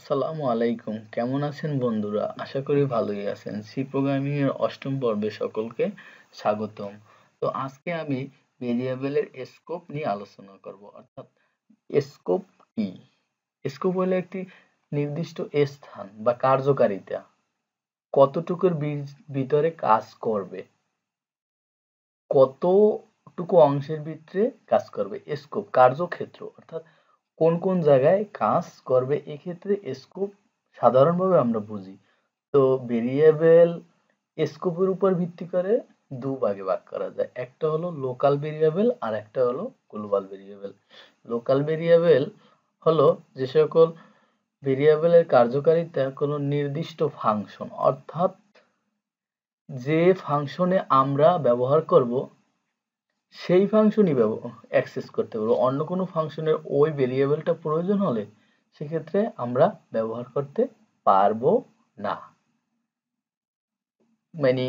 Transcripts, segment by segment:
আসসালামু আলাইকুম। কেমন আছেন বন্ধুরা? আশা করি ভালোই আছেন। সি প্রোগ্রামিং এর অষ্টম পর্বে সকলকে স্বাগতম। তো আজকে আমি ভেরিয়েবলের স্কোপ নিয়ে আলোচনা করব। অর্থাৎ স্কোপ কি? স্কোপ হলো একটি নির্দিষ্ট স্থান বা কার্যকারিতা কতটুকুর ভিতরে কাজ করবে, কতটুকু অংশের ভিতরে কাজ করবে। স্কোপ কার্যক্ষেত্র অর্থাৎ কোন কোন জায়গায় কাজ করবে, এক্ষেত্রে স্কোপ সাধারণভাবে আমরা বুঝি। তো ভেরিয়েবল স্কোপের উপর ভিত্তি করে ভাগে ভাগ করা যায়। একটা হলো লোকাল ভেরিয়েবল আর একটা হলো গ্লোবাল ভেরিয়েবল। লোকাল ভেরিয়েবল হলো যে সকল ভেরিয়েবলের কার্যকারিতা কোনো নির্দিষ্ট ফাংশন, অর্থাৎ যে ফাংশনে আমরা ব্যবহার করব সেই ফাংশনই অ্যাক্সেস করতে পারবো। অন্য কোনো ফাংশনের ওই ভেরিয়েবলটা প্রয়োজন হলে সেক্ষেত্রে আমরা ব্যবহার করতে পারবো না। মানে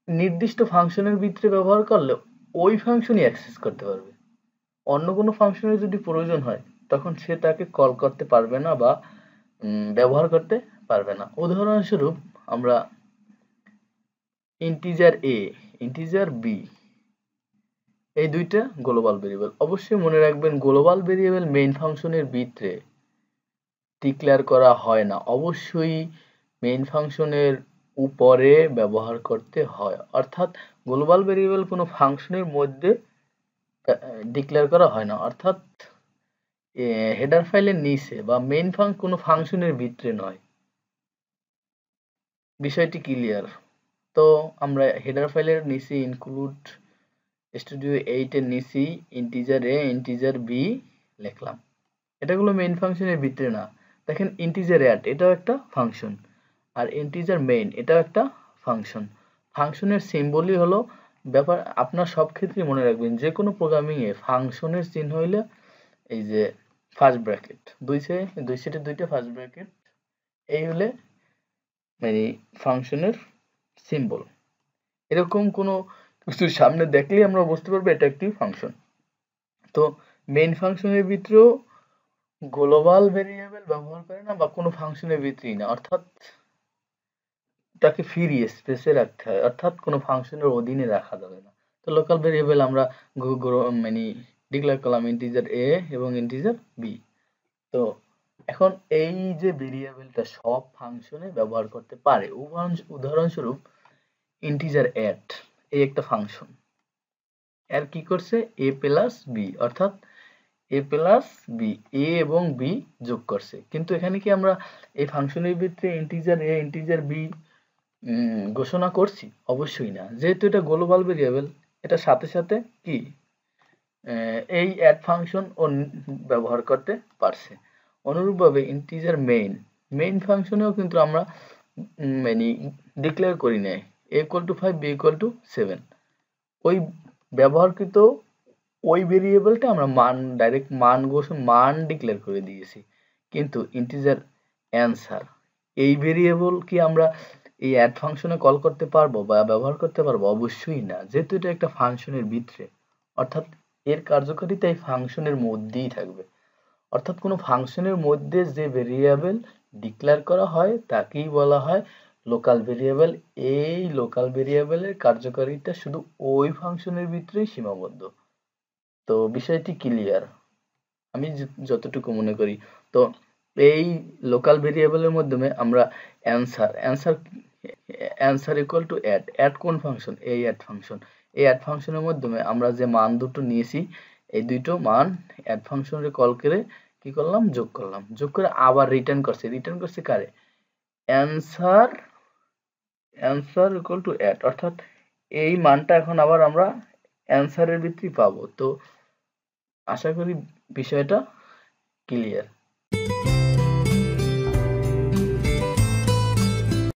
নির্দিষ্ট ফাংশনের ভিতরে ব্যবহার করলে ওই ফাংশনই অ্যাক্সেস করতে পারবে। অন্য কোনো ফাংশনের যদি প্রয়োজন হয় তখন সে তাকে কল করতে পারবে না বা ব্যবহার করতে পারবে না। উদাহরণস্বরূপ আমরা ইন্টিজার এ, ইন্টিজার বি, এই দুইটা গ্লোবাল ভেরিয়েবল। অবশ্যই মনে রাখবেন গ্লোবাল ভেরিয়েবল মেইন ফাংশনের ভিতরে ডিক্লেয়ার করা হয় না, অবশ্যই মেইন ফাংশনের উপরে ব্যবহার করতে হয়। অর্থাৎ গ্লোবাল ভেরিয়েবল কোনো ফাংশনের মধ্যে ডিক্লেয়ার করা হয় না, অর্থাৎ হেডার ফাইলের নিচে বা মেইন কোনো ফাংশনের ভিতরে নয়। বিষয়টি ক্লিয়ার? তো আমরা হেডার ফাইলের নিচে ইনক্লুড স্টুডিও 8 এর নিচে ইন্টিজার এ, ইন্টিজার বি লিখলাম। এটা গুলো মেইন ফাংশনের ভিতরে না। দেখেন ইন্টিজার অ্যাড এটাও একটা ফাংশন, আর ইন্টিজার মেইন এটাও একটা ফাংশন। ফাংশনের সিম্বলই হলো ব্যাপার। আপনার সব ক্ষেত্রে মনে রাখবেন যে কোনো প্রোগ্রামিং এ ফাংশনের চিহ্ন হইলে এই যে ফার্স্ট ব্র্যাকেট, দুই সেটে দুইটা ফার্স্ট ব্র্যাকেট, এই হলে মানে ফাংশনের সিম্বল। এরকম কোনো কিছু সামনে দেখলেই আমরা বুঝতে পারবো এটা একটি ফাংশন। তো মেইন ফাংশনের ভিতরেও গ্লোবাল ভেরিয়েবল ব্যবহার করে না বা কোনো ফাংশনের ভিতরেই না, অর্থাৎ তাকে ফ্রি স্পেসে রাখতে হয়, অর্থাৎ কোনো ফাংশনের অধীনে রাখা যাবে না। তো লোকাল ভেরিয়েবল আমরা মানে ডিক্লেয়ার করলাম ইন্টিজার এ এবং ইন্টিজার বি। তো এখন এই যে ভেরিয়েবলটা সব ফাংশনে ব্যবহার করতে পারে। উদাহরণস্বরূপ ইন্টিজার অ্যাড, এই একটা ফাংশন, এর কি করছে এ প্লাস বি, অর্থাৎ এ প্লাস বি, এ এবং বি যোগ করছে। কিন্তু এখানে কি আমরা এই ফাংশনের ভিতরে ইন্টিজার এ ইন্টিজার বি ঘোষণা করছি? অবশ্যই না, যেহেতু এটা গ্লোবাল ভেরিয়েবল। এটা সাথে সাথে কি এই অ্যাড ফাংশন ও ব্যবহার করতে পারছে। অনুরূপভাবে ইন্টিজার মেইন ফাংশনেও কিন্তু আমরা মানে ডিক্লেয়ার করি নাই a = 5 b = 7, ওই ব্যবহারকৃত ওই ভেরিয়েবলটা আমরা ডাইরেক্ট মান ডিক্লেয়ার করে দিয়েছি। কিন্তু ইন্টিজার অ্যান্সার এই ভেরিয়েবল কি আমরা এই অ্যাড ফাংশনে কল করতে পারবো বা ব্যবহার করতে পারবো? অবশ্যই না, যেহেতু এটা একটা ফাংশনের ভিতরে, অর্থাৎ এর কার্যকারিতা এই ফাংশনের মধ্যেই থাকবে। অর্থাৎ কোনো ফাংশনের মধ্যে যে ভেরিয়েবল ডিক্লেয়ার করা হয় তাকেই বলা হয় লোকাল ভেরিয়েবল। এই লোকাল ভেরিয়েবলের কার্যকারিতা শুধু ওই ফাংশনের ভিতরেই সীমাবদ্ধ। তো বিষয়টি ক্লিয়ার আমি যতটুকু মনে করি। তো এই লোকাল ভেরিয়েবলের মাধ্যমে আমরা অ্যান্সার ইকুয়াল টু অ্যাড কোন ফাংশন? এই অ্যাড ফাংশন। এই অ্যাড ফাংশনের মাধ্যমে আমরা যে মান দুটো নিয়েছি এই দুটো মান অ্যাড ফাংশনে কল করে কি করলাম? যোগ করলাম। যোগ করে আবার রিটার্ন করছে কারে? অ্যান্সার ইকুয়াল টু অ্যাড, অর্থাৎ এই মানটা এখন আবার আমরা অ্যান্সারের ভিতরেই পাবো। তো আশা করি বিষয়টা ক্লিয়ার।